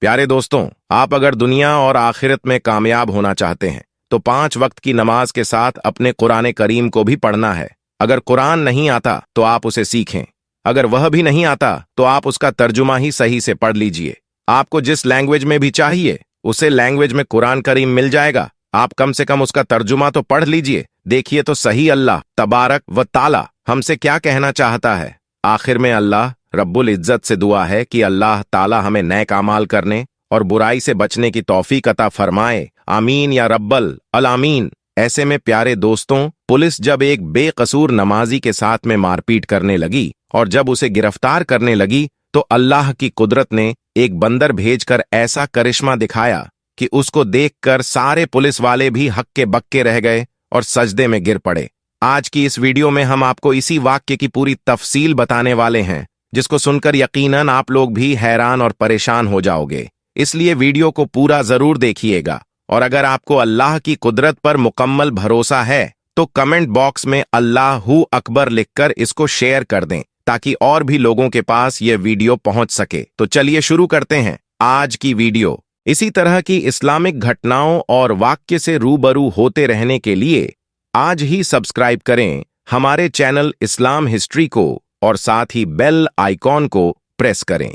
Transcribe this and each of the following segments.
प्यारे दोस्तों, आप अगर दुनिया और आखिरत में कामयाब होना चाहते हैं तो 5 वक्त की नमाज के साथ अपने कुरान करीम को भी पढ़ना है। अगर कुरान नहीं आता तो आप उसे सीखें। अगर वह भी नहीं आता तो आप उसका तर्जुमा ही सही से पढ़ लीजिए। आपको जिस लैंग्वेज में भी चाहिए उसे लैंग्वेज में कुरान करीम मिल जाएगा। आप कम से कम उसका तर्जुमा तो पढ़ लीजिए। देखिए तो सही अल्लाह तबारक व ताला हमसे क्या कहना चाहता है। आखिर में अल्लाह रब्बुल इज्जत से दुआ है कि अल्लाह ताला हमें नेक अमाल करने और बुराई से बचने की तौफीक अता फरमाए। आमीन या रब्बल अलामीन। ऐसे में प्यारे दोस्तों, पुलिस जब एक बेकसूर नमाजी के साथ में मारपीट करने लगी और जब उसे गिरफ्तार करने लगी तो अल्लाह की कुदरत ने एक बंदर भेजकर ऐसा करिश्मा दिखाया कि उसको देखकर सारे पुलिस वाले भी हक्के बक्के रह गए और सजदे में गिर पड़े। आज की इस वीडियो में हम आपको इसी वाक्य की पूरी तफसील बताने वाले हैं, जिसको सुनकर यकीनन आप लोग भी हैरान और परेशान हो जाओगे। इसलिए वीडियो को पूरा जरूर देखिएगा। और अगर आपको अल्लाह की कुदरत पर मुकम्मल भरोसा है तो कमेंट बॉक्स में अल्लाहू अकबर लिखकर इसको शेयर कर दें ताकि और भी लोगों के पास यह वीडियो पहुंच सके। तो चलिए शुरू करते हैं आज की वीडियो। इसी तरह की इस्लामिक घटनाओं और वाक्य से रूबरू होते रहने के लिए आज ही सब्सक्राइब करें हमारे चैनल इस्लाम हिस्ट्री को और साथ ही बेल आइकॉन को प्रेस करें।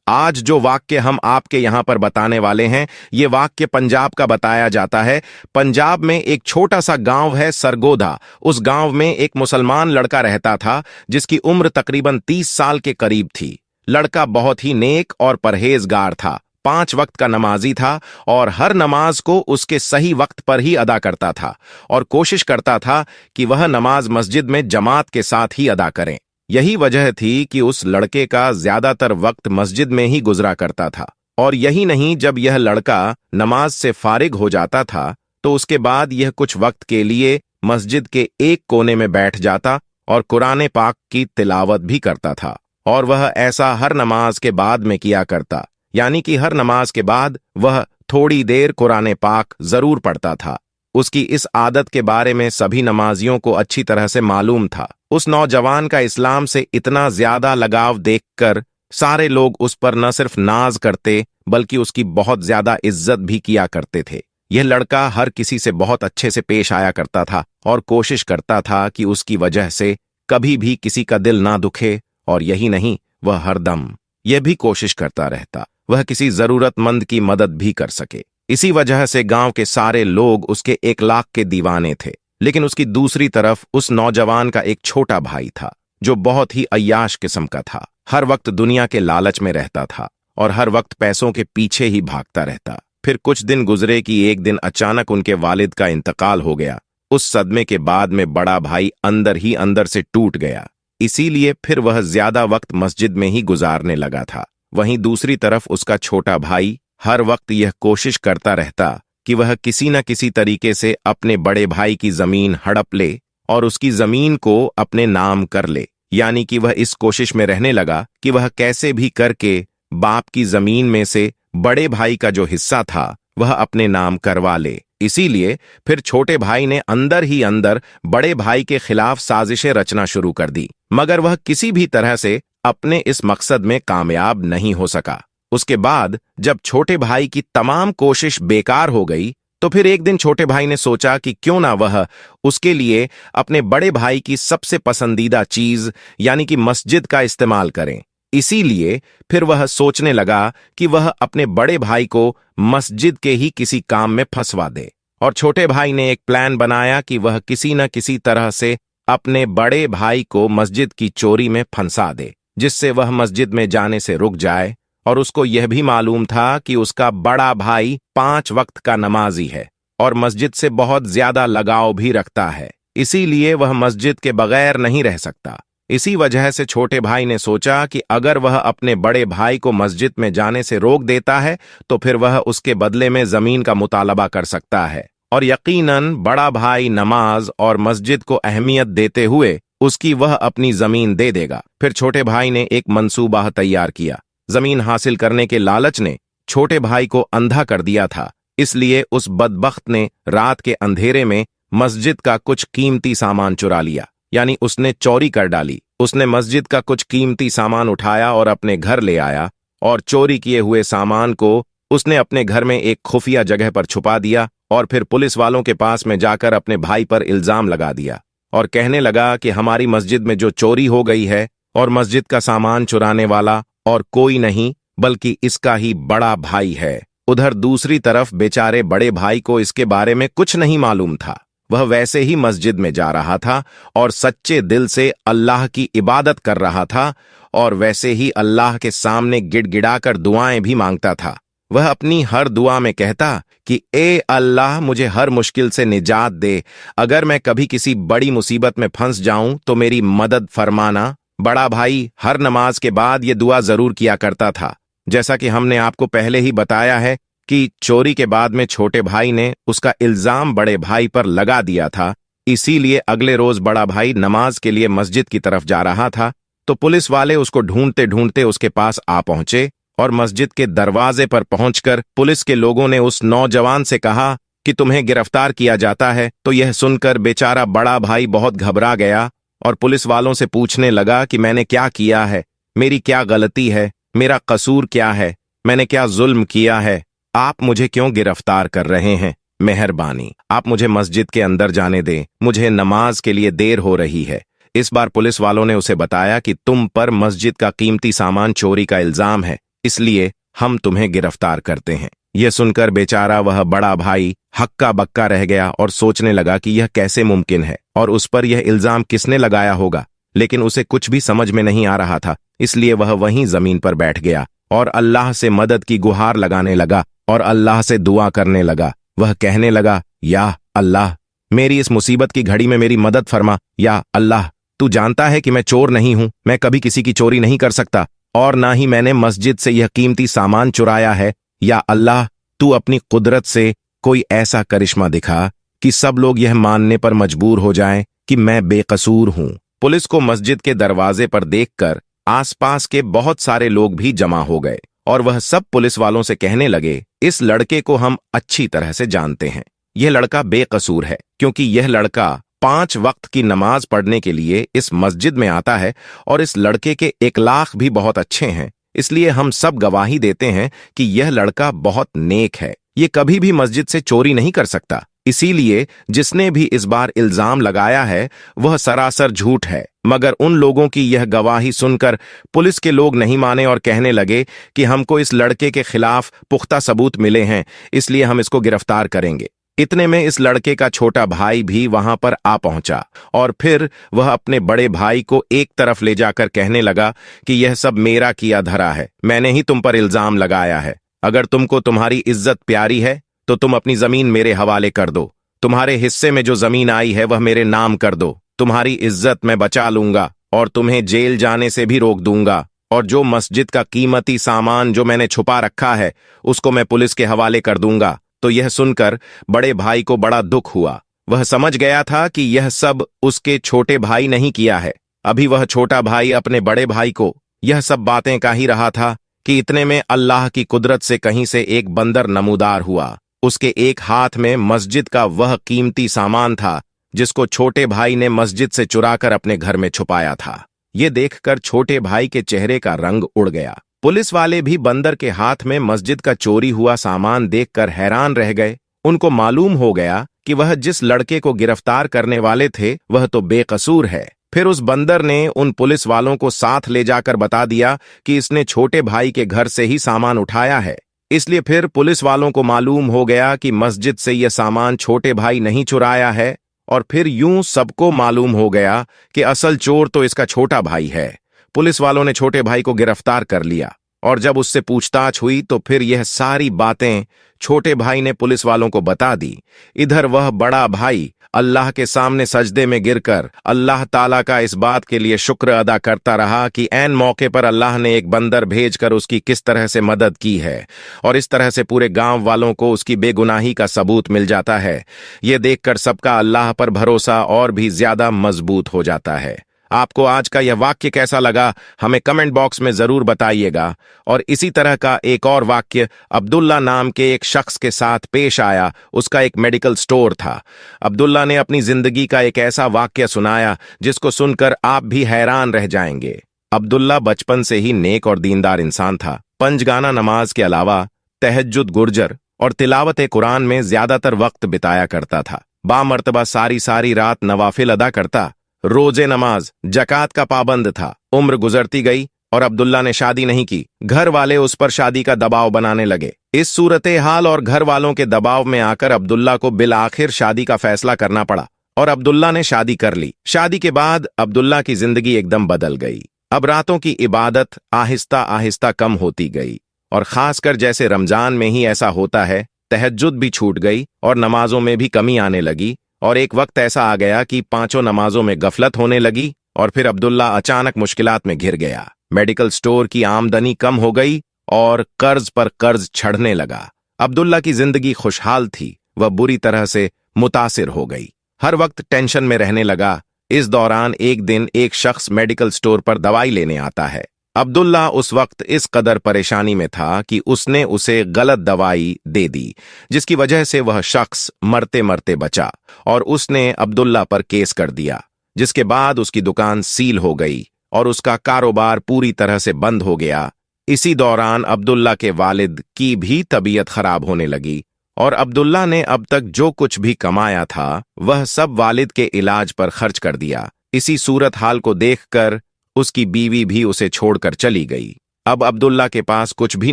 आज जो वाक्य हम आपके यहां पर बताने वाले हैं, ये वाक्य पंजाब का बताया जाता है। पंजाब में एक छोटा सा गांव है सरगोधा। उस गांव में एक मुसलमान लड़का रहता था जिसकी उम्र तकरीबन 30 साल के करीब थी। लड़का बहुत ही नेक और परहेजगार था, 5 वक्त का नमाजी था और हर नमाज को उसके सही वक्त पर ही अदा करता था और कोशिश करता था कि वह नमाज मस्जिद में जमात के साथ ही अदा करें। यही वजह थी कि उस लड़के का ज्यादातर वक्त मस्जिद में ही गुजरा करता था। और यही नहीं, जब यह लड़का नमाज से फारिग हो जाता था तो उसके बाद यह कुछ वक्त के लिए मस्जिद के एक कोने में बैठ जाता और कुरान पाक की तिलावत भी करता था। और वह ऐसा हर नमाज के बाद में किया करता, यानी कि हर नमाज के बाद वह थोड़ी देर कुरान पाक जरूर पढ़ता था। उसकी इस आदत के बारे में सभी नमाजियों को अच्छी तरह से मालूम था। उस नौजवान का इस्लाम से इतना ज्यादा लगाव देखकर सारे लोग उस पर न सिर्फ नाज करते बल्कि उसकी बहुत ज्यादा इज्जत भी किया करते थे। यह लड़का हर किसी से बहुत अच्छे से पेश आया करता था और कोशिश करता था कि उसकी वजह से कभी भी किसी का दिल ना दुखे। और यही नहीं, वह हरदम यह भी कोशिश करता रहता वह किसी जरूरतमंद की मदद भी कर सके। इसी वजह से गांव के सारे लोग उसके इखलाक के दीवाने थे। लेकिन उसकी दूसरी तरफ उस नौजवान का एक छोटा भाई था जो बहुत ही अय्याश किस्म का था। हर वक्त दुनिया के लालच में रहता था और हर वक्त पैसों के पीछे ही भागता रहता। फिर कुछ दिन गुजरे कि एक दिन अचानक उनके वालिद का इंतकाल हो गया। उस सदमे के बाद में बड़ा भाई अंदर ही अंदर से टूट गया। इसीलिए फिर वह ज्यादा वक्त मस्जिद में ही गुजारने लगा था। वहीं दूसरी तरफ उसका छोटा भाई हर वक्त यह कोशिश करता रहता कि वह किसी न किसी तरीके से अपने बड़े भाई की जमीन हड़प ले और उसकी जमीन को अपने नाम कर ले। यानी कि वह इस कोशिश में रहने लगा कि वह कैसे भी करके बाप की जमीन में से बड़े भाई का जो हिस्सा था वह अपने नाम करवा ले। इसीलिए फिर छोटे भाई ने अंदर ही अंदर बड़े भाई के खिलाफ साजिशें रचना शुरू कर दी, मगर वह किसी भी तरह से अपने इस मकसद में कामयाब नहीं हो सका। उसके बाद जब छोटे भाई की तमाम कोशिश बेकार हो गई तो फिर एक दिन छोटे भाई ने सोचा कि क्यों ना वह उसके लिए अपने बड़े भाई की सबसे पसंदीदा चीज यानी कि मस्जिद का इस्तेमाल करें। इसीलिए फिर वह सोचने लगा कि वह अपने बड़े भाई को मस्जिद के ही किसी काम में फंसवा दे। और छोटे भाई ने एक प्लान बनाया कि वह किसी न किसी तरह से अपने बड़े भाई को मस्जिद की चोरी में फंसा दे, जिससे वह मस्जिद में जाने से रुक जाए। और उसको यह भी मालूम था कि उसका बड़ा भाई 5 वक्त का नमाजी है और मस्जिद से बहुत ज्यादा लगाव भी रखता है। इसीलिए वह मस्जिद के बगैर नहीं रह सकता। इसी वजह से छोटे भाई ने सोचा कि अगर वह अपने बड़े भाई को मस्जिद में जाने से रोक देता है तो फिर वह उसके बदले में जमीन का मुतालबा कर सकता है। और यकीनन बड़ा भाई नमाज और मस्जिद को अहमियत देते हुए उसकी वह अपनी जमीन दे देगा। फिर छोटे भाई ने एक मंसूबा तैयार किया। जमीन हासिल करने के लालच ने छोटे भाई को अंधा कर दिया था। इसलिए उस बदबख्त ने रात के अंधेरे में मस्जिद का कुछ कीमती सामान चुरा लिया, यानी उसने चोरी कर डाली। उसने मस्जिद का कुछ कीमती सामान उठाया और अपने घर ले आया और चोरी किए हुए सामान को उसने अपने घर में एक खुफिया जगह पर छुपा दिया और फिर पुलिस वालों के पास में जाकर अपने भाई पर इल्जाम लगा दिया और कहने लगा कि हमारी मस्जिद में जो चोरी हो गई है और मस्जिद का सामान चुराने वाला और कोई नहीं बल्कि इसका ही बड़ा भाई है। उधर दूसरी तरफ बेचारे बड़े भाई को इसके बारे में कुछ नहीं मालूम था। वह वैसे ही मस्जिद में जा रहा था और सच्चे दिल से अल्लाह की इबादत कर रहा था और वैसे ही अल्लाह के सामने गिड़गिड़ाकर दुआएं भी मांगता था। वह अपनी हर दुआ में कहता कि ए अल्लाह, मुझे हर मुश्किल से निजात दे। अगर मैं कभी किसी बड़ी मुसीबत में फंस जाऊं तो मेरी मदद फरमाना। बड़ा भाई हर नमाज के बाद ये दुआ जरूर किया करता था। जैसा कि हमने आपको पहले ही बताया है कि चोरी के बाद में छोटे भाई ने उसका इल्जाम बड़े भाई पर लगा दिया था, इसीलिए अगले रोज बड़ा भाई नमाज के लिए मस्जिद की तरफ जा रहा था तो पुलिस वाले उसको ढूंढते ढूंढते उसके पास आ पहुंचे और मस्जिद के दरवाजे पर पहुंचकर पुलिस के लोगों ने उस नौजवान से कहा कि तुम्हें गिरफ्तार किया जाता है। तो यह सुनकर बेचारा बड़ा भाई बहुत घबरा गया और पुलिस वालों से पूछने लगा कि मैंने क्या किया है, मेरी क्या गलती है, मेरा कसूर क्या है, मैंने क्या जुल्म किया है, आप मुझे क्यों गिरफ्तार कर रहे हैं? मेहरबानी आप मुझे मस्जिद के अंदर जाने दें, मुझे नमाज के लिए देर हो रही है। इस बार पुलिस वालों ने उसे बताया कि तुम पर मस्जिद का कीमती सामान चोरी का इल्जाम है, इसलिए हम तुम्हें गिरफ्तार करते हैं। यह सुनकर बेचारा वह बड़ा भाई हक्का बक्का रह गया और सोचने लगा कि यह कैसे मुमकिन है और उस पर यह इल्जाम किसने लगाया होगा, लेकिन उसे कुछ भी समझ में नहीं आ रहा था। इसलिए वह वहीं जमीन पर बैठ गया और अल्लाह से मदद की गुहार लगाने लगा और अल्लाह से दुआ करने लगा। वह कहने लगा, या अल्लाह, मेरी इस मुसीबत की घड़ी में मेरी मदद फरमा। या अल्लाह, तू जानता है कि मैं चोर नहीं हूं, मैं कभी किसी की चोरी नहीं कर सकता और ना ही मैंने मस्जिद से यह कीमती सामान चुराया है। या अल्लाह, तू अपनी कुदरत से कोई ऐसा करिश्मा दिखा कि सब लोग यह मानने पर मजबूर हो जाएं कि मैं बेकसूर हूं। पुलिस को मस्जिद के दरवाजे पर देखकर आसपास के बहुत सारे लोग भी जमा हो गए और वह सब पुलिस वालों से कहने लगे, इस लड़के को हम अच्छी तरह से जानते हैं। यह लड़का बेकसूर है क्योंकि यह लड़का 5 वक्त की नमाज पढ़ने के लिए इस मस्जिद में आता है और इस लड़के के इखलाक भी बहुत अच्छे हैं। इसलिए हम सब गवाही देते हैं कि यह लड़का बहुत नेक है, ये कभी भी मस्जिद से चोरी नहीं कर सकता। इसीलिए जिसने भी इस बार इल्जाम लगाया है वह सरासर झूठ है। मगर उन लोगों की यह गवाही सुनकर पुलिस के लोग नहीं माने और कहने लगे कि हमको इस लड़के के खिलाफ पुख्ता सबूत मिले हैं, इसलिए हम इसको गिरफ्तार करेंगे। इतने में इस लड़के का छोटा भाई भी वहां पर आ पहुंचा और फिर वह अपने बड़े भाई को एक तरफ ले जाकर कहने लगा कि यह सब मेरा किया धरा है, मैंने ही तुम पर इल्जाम लगाया है। अगर तुमको तुम्हारी इज्जत प्यारी है तो तुम अपनी जमीन मेरे हवाले कर दो, तुम्हारे हिस्से में जो जमीन आई है वह मेरे नाम कर दो, तुम्हारी इज्जत मैं बचा लूंगा और तुम्हें जेल जाने से भी रोक दूंगा, और जो मस्जिद का कीमती सामान जो मैंने छुपा रखा है उसको मैं पुलिस के हवाले कर दूंगा। तो यह सुनकर बड़े भाई को बड़ा दुख हुआ। वह समझ गया था कि यह सब उसके छोटे भाई नहीं किया है। अभी वह छोटा भाई अपने बड़े भाई को यह सब बातें कह ही रहा था कि इतने में अल्लाह की कुदरत से कहीं से एक बंदर नमूदार हुआ। उसके एक हाथ में मस्जिद का वह कीमती सामान था जिसको छोटे भाई ने मस्जिद से चुराकर अपने घर में छुपाया था। ये देखकर छोटे भाई के चेहरे का रंग उड़ गया। पुलिस वाले भी बंदर के हाथ में मस्जिद का चोरी हुआ सामान देखकर हैरान रह गए। उनको मालूम हो गया कि वह जिस लड़के को गिरफ्तार करने वाले थे वह तो बेकसूर है। फिर उस बंदर ने उन पुलिस वालों को साथ ले जाकर बता दिया कि इसने छोटे भाई के घर से ही सामान उठाया है। इसलिए फिर पुलिस वालों को मालूम हो गया कि मस्जिद से यह सामान छोटे भाई नहीं चुराया है, और फिर यूं सबको मालूम हो गया कि असल चोर तो इसका छोटा भाई है। पुलिस वालों ने छोटे भाई को गिरफ्तार कर लिया और जब उससे पूछताछ हुई तो फिर यह सारी बातें छोटे भाई ने पुलिस वालों को बता दी। इधर वह बड़ा भाई अल्लाह के सामने सजदे में गिरकर अल्लाह ताला का इस बात के लिए शुक्र अदा करता रहा कि ऐन मौके पर अल्लाह ने एक बंदर भेजकर उसकी किस तरह से मदद की है, और इस तरह से पूरे गांव वालों को उसकी बेगुनाही का सबूत मिल जाता है। ये देखकर सबका अल्लाह पर भरोसा और भी ज्यादा मजबूत हो जाता है। आपको आज का यह वाक्य कैसा लगा हमें कमेंट बॉक्स में जरूर बताइएगा। और इसी तरह का एक और वाक्य अब्दुल्ला नाम के एक शख्स के साथ पेश आया। उसका एक मेडिकल स्टोर था। अब्दुल्ला ने अपनी जिंदगी का एक ऐसा वाक्य सुनाया जिसको सुनकर आप भी हैरान रह जाएंगे। अब्दुल्ला बचपन से ही नेक और दीनदार इंसान था। पंजगाना नमाज के अलावा तहज्जुद गुर्जर और तिलावत कुरान में ज्यादातर वक्त बिताया करता था। बामर्तबा सारी सारी रात नवाफिल अदा करता, रोजे नमाज जकात का पाबंद था। उम्र गुजरती गई और अब्दुल्ला ने शादी नहीं की। घर वाले उस पर शादी का दबाव बनाने लगे। इस सूरत हाल और घर वालों के दबाव में आकर अब्दुल्ला को बिल आखिर शादी का फैसला करना पड़ा और अब्दुल्ला ने शादी कर ली। शादी के बाद अब्दुल्ला की जिंदगी एकदम बदल गई। अब रातों की इबादत आहिस्ता आहिस्ता कम होती गई और खासकर जैसे रमजान में ही ऐसा होता है, तहज्जुद भी छूट गई और नमाजों में भी कमी आने लगी। और एक वक्त ऐसा आ गया कि 5 नमाजों में गफलत होने लगी और फिर अब्दुल्ला अचानक मुश्किलात में घिर गया। मेडिकल स्टोर की आमदनी कम हो गई और कर्ज पर कर्ज चढ़ने लगा। अब्दुल्ला की जिंदगी खुशहाल थी, वह बुरी तरह से मुतासिर हो गई। हर वक्त टेंशन में रहने लगा। इस दौरान एक दिन एक शख्स मेडिकल स्टोर पर दवाई लेने आता है। अब्दुल्ला उस वक्त इस कदर परेशानी में था कि उसने उसे गलत दवाई दे दी, जिसकी वजह से वह शख्स मरते मरते बचा और उसने अब्दुल्ला पर केस कर दिया, जिसके बाद उसकी दुकान सील हो गई और उसका कारोबार पूरी तरह से बंद हो गया। इसी दौरान अब्दुल्ला के वालिद की भी तबीयत खराब होने लगी और अब्दुल्ला ने अब तक जो कुछ भी कमाया था वह सब वालिद के इलाज पर खर्च कर दिया। इसी सूरत हाल को देखकर उसकी बीवी भी उसे छोड़कर चली गई। अब अब्दुल्ला के पास कुछ भी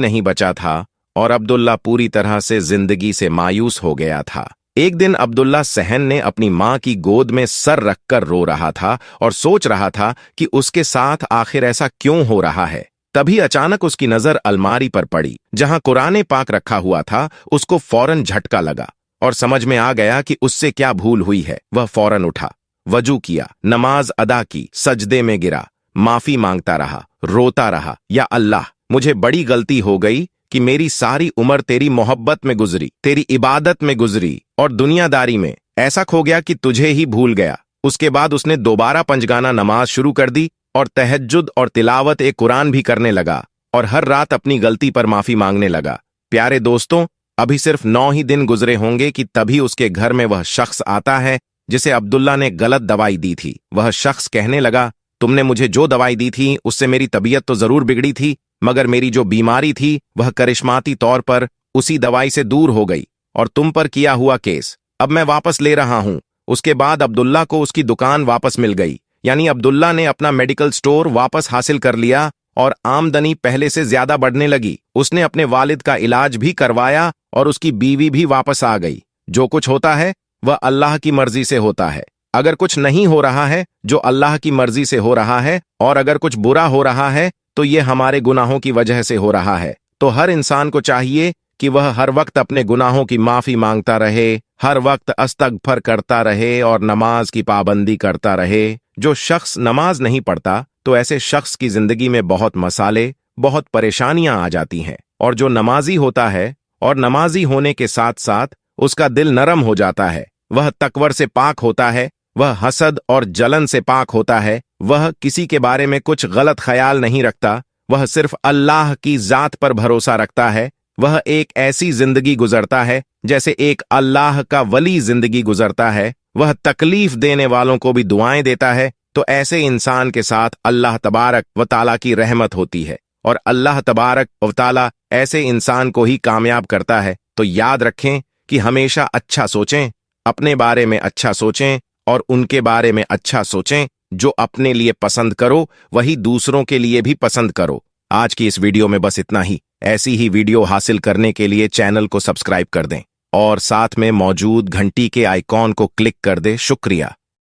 नहीं बचा था और अब्दुल्ला पूरी तरह से जिंदगी से मायूस हो गया था। एक दिन अब्दुल्ला सहन ने अपनी मां की गोद में सर रखकर रो रहा था और सोच रहा था कि उसके साथ आखिर ऐसा क्यों हो रहा है। तभी अचानक उसकी नजर अलमारी पर पड़ी, जहां कुरान पाक रखा हुआ था। उसको फौरन झटका लगा और समझ में आ गया कि उससे क्या भूल हुई है। वह फौरन उठा, वजू किया, नमाज अदा की, सजदे में गिरा, माफी मांगता रहा, रोता रहा, या अल्लाह, मुझे बड़ी गलती हो गई कि मेरी सारी उम्र तेरी मोहब्बत में गुजरी, तेरी इबादत में गुजरी और दुनियादारी में। ऐसा खो गया कि तुझे ही भूल गया। उसके बाद उसने दोबारा पंजगाना नमाज शुरू कर दी और तहज्जुद और तिलावत कुरान भी करने लगा और हर रात अपनी गलती पर माफी मांगने लगा। प्यारे दोस्तों, अभी सिर्फ 9 ही दिन गुजरे होंगे कि तभी उसके घर में वह शख्स आता है जिसे अब्दुल्ला ने गलत दवाई दी थी। वह शख्स कहने लगा, तुमने मुझे जो दवाई दी थी उससे मेरी तबीयत तो जरूर बिगड़ी थी, मगर मेरी जो बीमारी थी वह करिश्माती तौर पर उसी दवाई से दूर हो गई और तुम पर किया हुआ केस अब मैं वापस ले रहा हूं। उसके बाद अब्दुल्ला को उसकी दुकान वापस मिल गई, यानी अब्दुल्ला ने अपना मेडिकल स्टोर वापस हासिल कर लिया और आमदनी पहले से ज्यादा बढ़ने लगी। उसने अपने वालिद का इलाज भी करवाया और उसकी बीवी भी वापस आ गई। जो कुछ होता है वह अल्लाह की मर्जी से होता है। अगर कुछ नहीं हो रहा है जो अल्लाह की मर्जी से हो रहा है और अगर कुछ बुरा हो रहा है तो ये हमारे गुनाहों की वजह से हो रहा है। तो हर इंसान को चाहिए कि वह हर वक्त अपने गुनाहों की माफी मांगता रहे, हर वक्त अस्तगफर करता रहे और नमाज की पाबंदी करता रहे। जो शख्स नमाज नहीं पढ़ता तो ऐसे शख्स की जिंदगी में बहुत मसाले, बहुत परेशानियां आ जाती हैं। और जो नमाजी होता है और नमाजी होने के साथ साथ उसका दिल नरम हो जाता है, वह तकवर से पाक होता है, वह हसद और जलन से पाक होता है, वह किसी के बारे में कुछ गलत ख्याल नहीं रखता, वह सिर्फ अल्लाह की जात पर भरोसा रखता है। वह एक ऐसी जिंदगी गुजरता है जैसे एक अल्लाह का वली जिंदगी गुजरता है। वह तकलीफ देने वालों को भी दुआएं देता है। तो ऐसे इंसान के साथ अल्लाह तबारक व ताला की रहमत होती है और अल्लाह तबारक व ताला ऐसे इंसान को ही कामयाब करता है। तो याद रखें कि हमेशा अच्छा सोचें, अपने बारे में अच्छा सोचें और उनके बारे में अच्छा सोचें। जो अपने लिए पसंद करो वही दूसरों के लिए भी पसंद करो। आज की इस वीडियो में बस इतना ही। ऐसी ही वीडियो हासिल करने के लिए चैनल को सब्सक्राइब कर दें और साथ में मौजूद घंटी के आइकॉन को क्लिक कर दें। शुक्रिया।